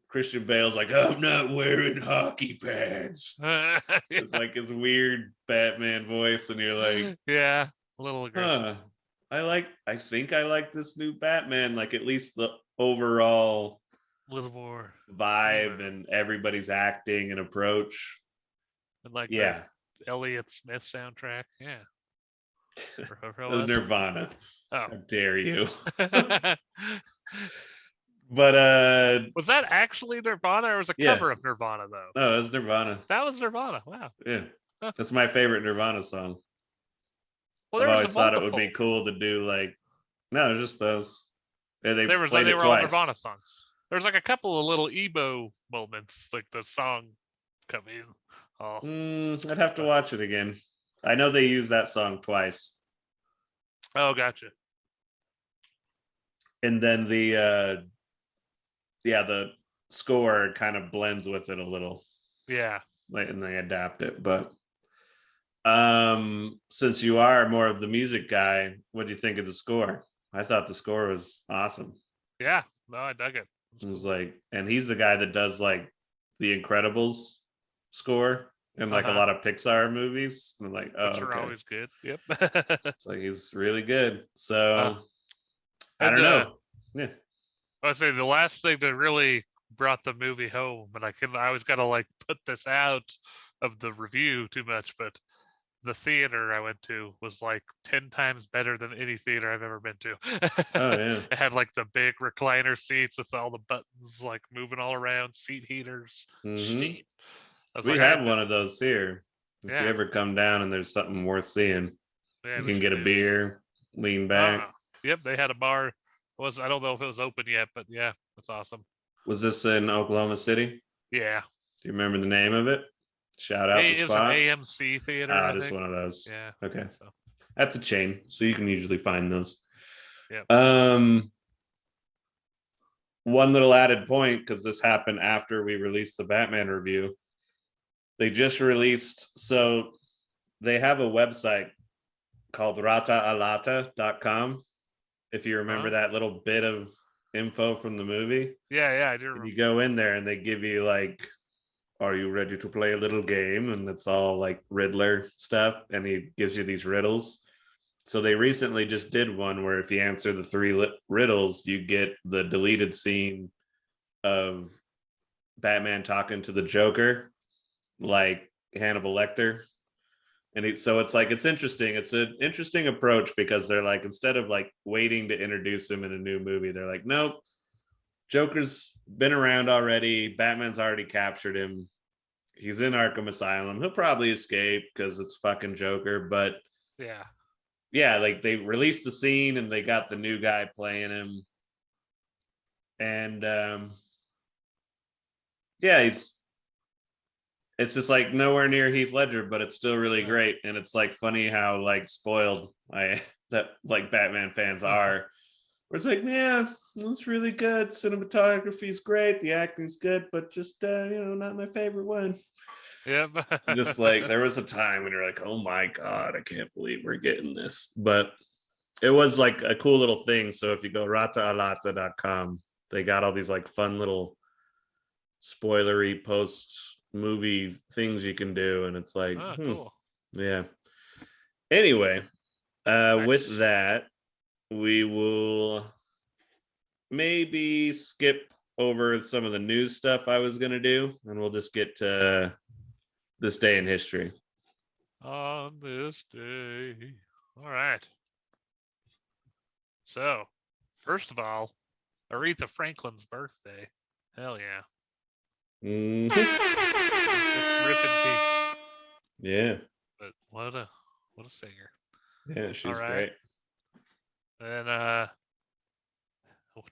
Christian Bale's like, I'm not wearing hockey pads. It's like his weird Batman voice, and you're like,
yeah, a little aggressive.
I think I like this new Batman, like at least the overall
little more
vibe and everybody's acting and approach.
And like the Elliott Smith soundtrack. Yeah.
Nirvana.
Oh.
How dare you? But
was that actually Nirvana, or was it a cover of Nirvana though?
No, it was Nirvana.
That was Nirvana. Wow.
Yeah. That's my favorite Nirvana song.
Well,
I've always thought it would be cool to do like, no, just those. Yeah, they were all
Nirvana songs. There's like a couple of little emo moments, like the song coming.
I'd have to watch it again. I know they use that song twice.
Oh, gotcha.
And then the score kind of blends with it a little.
Yeah.
And they adapt it. But since you are more of the music guy, what do you think of the score? I thought the score was awesome.
Yeah, no, I dug it.
It was like, and he's the guy that does like the Incredibles score in like a lot of Pixar movies. And I'm like, oh,
which are always good. Yep.
It's like he's really good. So I don't know. Yeah.
I would say the last thing that really brought the movie home, and I always gotta like put this out of the review too much, but the theater I went to was like 10 times better than any theater I've ever been to.
Oh yeah.
It had like the big recliner seats with all the buttons like moving all around, seat heaters.
Hmm.
Sweet. I was
We
like, I
have
had
one
been,
of those here. If you
yeah,
ever come down and there's something worth seeing,
yeah,
you
we
can
should
get a
do.
beer, lean back.
Yep, they had a bar. I don't know if it was open yet, but yeah, that's awesome.
Was this in Oklahoma City?
Yeah,
Do you remember the name of it? Shout out the
it was an
spot.
AMC theater,
Ah,
I
just
think.
one of those.
Yeah, I
Okay.
think so.
That's a chain, so you can usually find those.
Yep.
One little added point, because this happened after we released the Batman review. They just released, so they have a website called rataalata.com. If you remember
Huh?
that little bit of info from the movie,
Yeah, I do
and
remember.
you go in there and they give you like, are you ready to play a little game? And it's all like Riddler stuff, and he gives you these riddles. So they recently just did one where if you answer the three riddles, you get the deleted scene of Batman talking to the Joker, like Hannibal Lecter. And so it's like, it's interesting. It's an interesting approach, because they're like, instead of like waiting to introduce him in a new movie, they're like, nope, Joker's been around already. Batman's already captured him. He's in Arkham Asylum. He'll probably escape because it's fucking Joker. But
Yeah.
yeah, like they released the scene and they got the new guy playing him. And yeah, it's just like nowhere near Heath Ledger, but it's still really great. And it's like funny how like spoiled that like Batman fans are. Where it's like, yeah, it's really good. Cinematography's great, the acting's good, but just not my favorite one.
Yep.
Just like there was a time when you're like, oh my god, I can't believe we're getting this. But it was like a cool little thing. So if you go rataalata.com, they got all these like fun little spoilery post movie things you can do, and it's like,
Cool.
yeah. Anyway,
Nice.
with that, we will maybe skip over some of the news stuff I was going to do, and we'll just get to this day in history.
On this day. All right. So, first of all, Aretha Franklin's birthday. Hell yeah.
Mm-hmm.
Let's rip in peace.
Yeah.
But what a singer.
Yeah, she's great.
And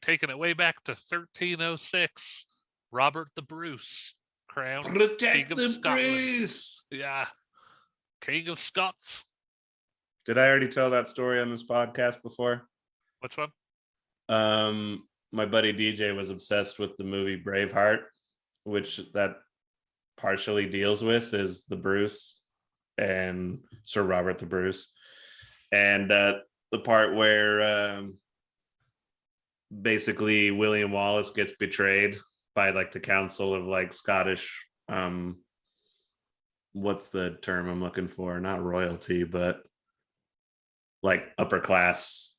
taking it way back to 1306, Robert the Bruce, crowned King of Scotland.
Bruce.
Yeah, King of Scots.
Did I already tell that story on this podcast before?
Which one?
My buddy DJ was obsessed with the movie Braveheart, which that partially deals with is the Bruce and Sir Robert the Bruce, and the part where basically William Wallace gets betrayed by like the council of like Scottish what's the term I'm looking for? Not royalty, but like upper class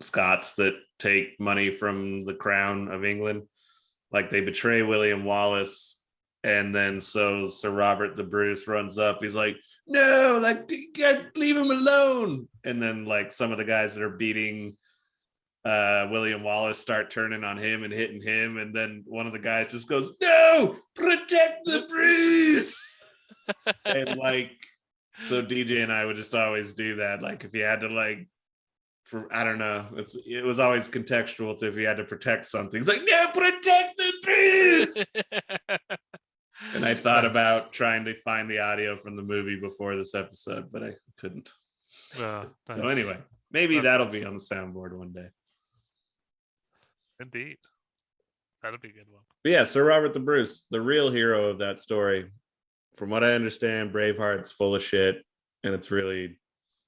Scots that take money from the crown of England. Like they betray William Wallace, and then so Sir Robert the Bruce runs up. He's like, no, like leave him alone. And then like some of the guys that are beating William Wallace start turning on him and hitting him, and then one of the guys just goes, no, protect the Bruce. And like, so DJ and I would just always do that. Like if you had to like, I don't know, it was always contextual to if you had to protect something. It's like, no, protect the Bruce. And I thought about trying to find the audio from the movie before this episode, but I couldn't.
Nice.
So anyway, maybe that'll be on the soundboard one day.
Indeed. That'll be a good one.
But yeah, Sir Robert the Bruce, the real hero of that story. From what I understand, Braveheart's full of shit, and it's really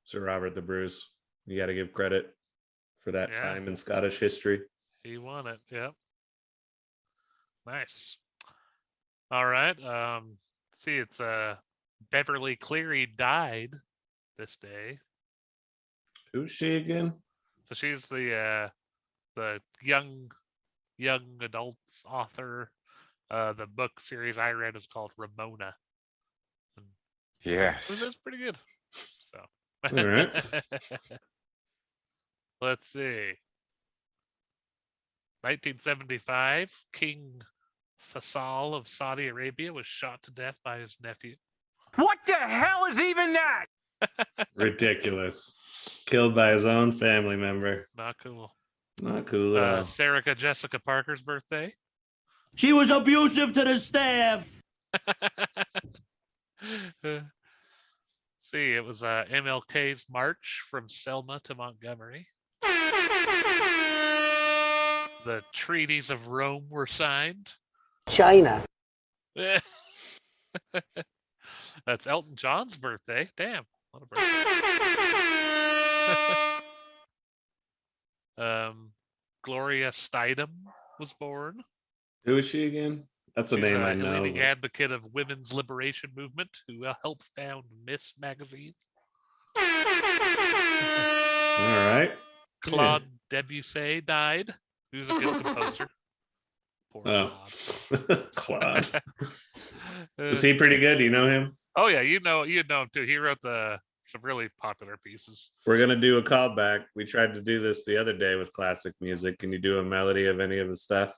Sir Robert the Bruce. You got to give credit for that time in Scottish history.
He won it. Yep. Nice. All right. See, it's Beverly Cleary died this day.
Who's she again?
So she's the young adults author. The book series I read is called Ramona.
Yes.
It was pretty good. So
All right.
let's see. 1975, King Faisal of Saudi Arabia was shot to death by his nephew.
What the hell is even that?
Ridiculous. Killed by his own family member.
Not cool.
Not cool at all.
Sarah Jessica Parker's birthday.
She was abusive to the staff.
See, it was MLK's march from Selma to Montgomery. The treaties of Rome were signed.
China.
That's Elton John's birthday. Damn, what a birthday. Gloria Steinem was born.
Who is she again? That's a
She's
name I
a
know.
leading advocate of women's liberation movement who helped found Miss Magazine.
All right.
Claude Debussy died. He was a good composer. Poor
Claude. Claude.
Claude.
Is he pretty good? Do you know him?
Oh yeah, you know him too. He wrote some really popular pieces.
We're gonna do a callback. We tried to do this the other day with classic music. Can you do a melody of any of his stuff?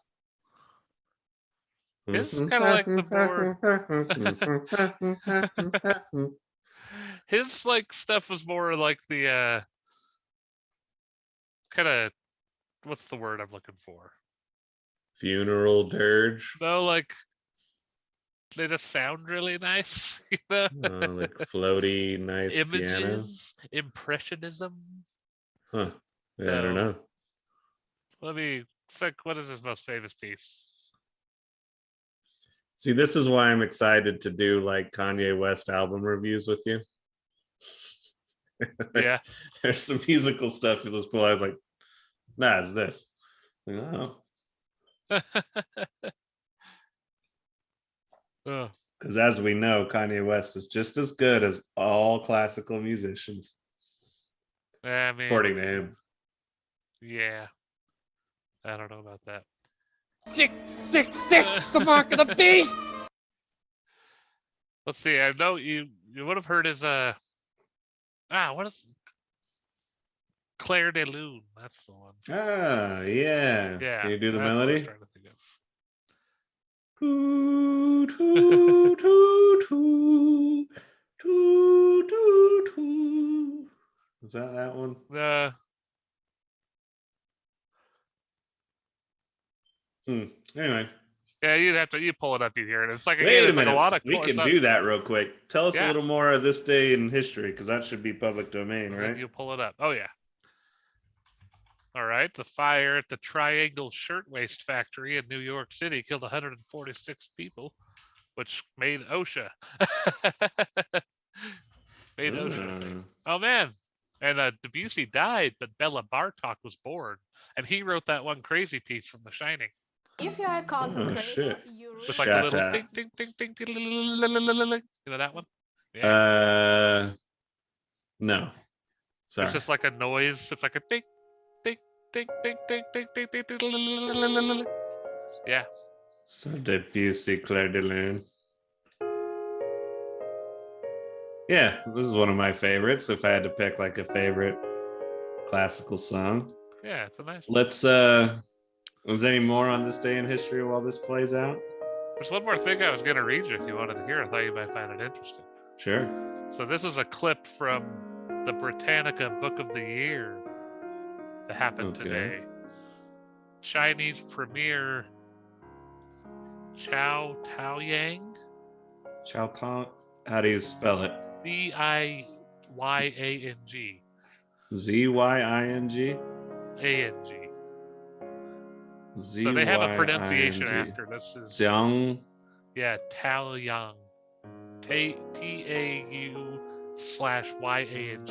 It's kind of like the more his like stuff was more like the kind of, what's the word I'm looking for?
Funeral dirge.
No, like they just sound really nice. You know?
Like floaty, nice
Images,
piano.
impressionism.
Huh. Yeah, I don't know.
It's like, what is his most famous piece?
See, this is why I'm excited to do like Kanye West album reviews with you.
Yeah.
There's some musical stuff in this pool. I was like, nah, it's this. Oh. Because as we know, Kanye West is just as good as all classical musicians.
I mean,
according to him.
Yeah. I don't know about that.
666, the mark of the beast.
Let's see. I know you would have heard his what is Claire de Lune? That's the one.
Ah, yeah.
Yeah.
Can you do the
that's what I was
melody?
trying to think of.
Toot, toot, toot, toot, toot, toot, toot. Is that one? Anyway.
Yeah, you pull it up, you hear it. It's like,
Wait a
it's
minute.
like a lot of
We
chords.
can do that real quick. Tell us a
Yeah.
little more of this day in history, because that should be public domain,
And
right?
then you pull it up. Oh yeah. All right. The fire at the Triangle Shirtwaist Factory in New York City killed 146 people, which made OSHA. Made OSHA. Thing. Oh man. And Debussy died, but Bela Bartok was born, and he wrote that one crazy piece from The Shining.
If you are a content creator,
shit.
you
With like a little ding ding ding ding ding, you know that one?
Yeah. No. Sorry.
It's just like a noise. It's like a ding ding ding ding ding ding ding ding ding. Yeah.
So Debussy, Claire de Lune. Yeah, this is one of my favorites. If I had to pick like a favorite classical song.
Yeah, it's a nice.
Let's was there any more on this day in history while this plays out?
There's one more thing I was gonna read you if you wanted to hear. I thought you might find it interesting.
Sure.
So this is a clip from the Britannica Book of the Year that happened today. Chinese Premier Chow Taoyang.
Chow Tong. How do you spell it?
Ziyang.
Zying.
A-N-G. So they have a pronunciation after. This is
Xiang.
Yeah, Taoyang. T-A-U/Y-A-N-G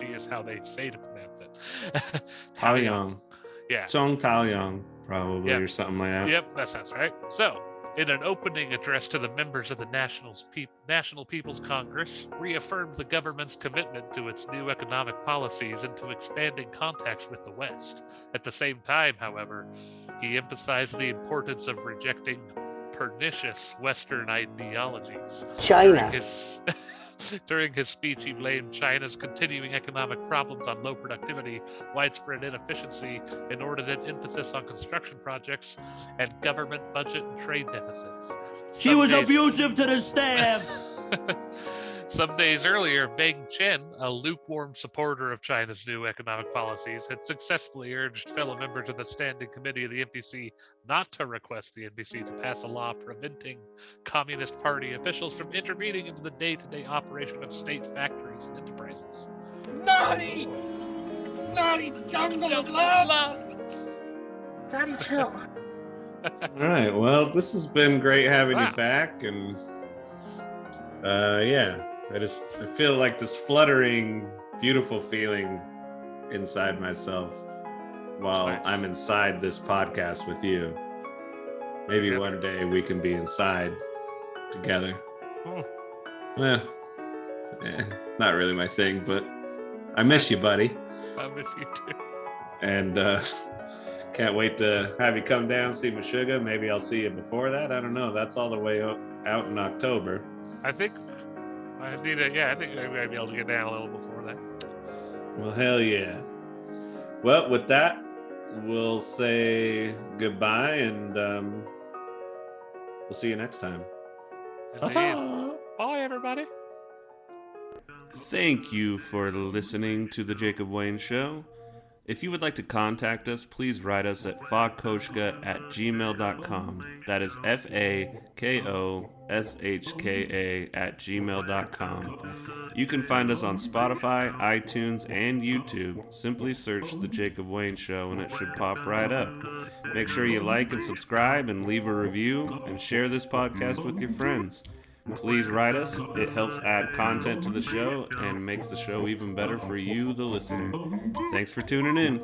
is how they say to pronounce it.
Taoyang.
Yeah.
Zhong Taoyang, probably,
Yep.
or something like that.
Yep, that sounds right. So, in an opening address to the members of the National People's Congress, reaffirmed the government's commitment to its new economic policies and to expanding contacts with the West. At the same time, however, he emphasized the importance of rejecting pernicious Western ideologies.
China.
During his speech, he blamed China's continuing economic problems on low productivity, widespread inefficiency, inordinate emphasis on construction projects, and government budget and trade deficits.
She was abusive to the staff.
Some days earlier, Meng Chen, a lukewarm supporter of China's new economic policies, had successfully urged fellow members of the Standing Committee of the NPC not to request the NPC to pass a law preventing Communist Party officials from intervening into the day-to-day operation of state factories and enterprises.
Naughty! Naughty, the jungle of love!
Daddy, chill.
All right. Well, this has been great having
Wow.
you back, and yeah, I feel like this fluttering, beautiful feeling inside myself while
Nice.
I'm inside this podcast with you. Maybe
Together.
one day we can be inside together.
Oh.
Well, not really my thing, but I miss you, buddy.
I miss you too.
And can't wait to have you come down, see Meshuggah. Maybe I'll see you before that. I don't know. That's all the way out in October.
I think I need to. Yeah, I think maybe I'd be able to get down a little before that.
Well, hell yeah. Well, with that, we'll say goodbye, and we'll see you next time.
Indeed. Bye, everybody.
Thank you for listening to The Jacob Wayne Show. If you would like to contact us, please write us at fogkoshka@gmail.com. That is FAKOSHKA@gmail.com. You can find us on Spotify, iTunes, and YouTube. Simply search The Jacob Wayne Show and it should pop right up. Make sure you like and subscribe and leave a review and share this podcast with your friends. Please write us. It helps add content to the show and makes the show even better for you, the listener. Thanks for tuning in.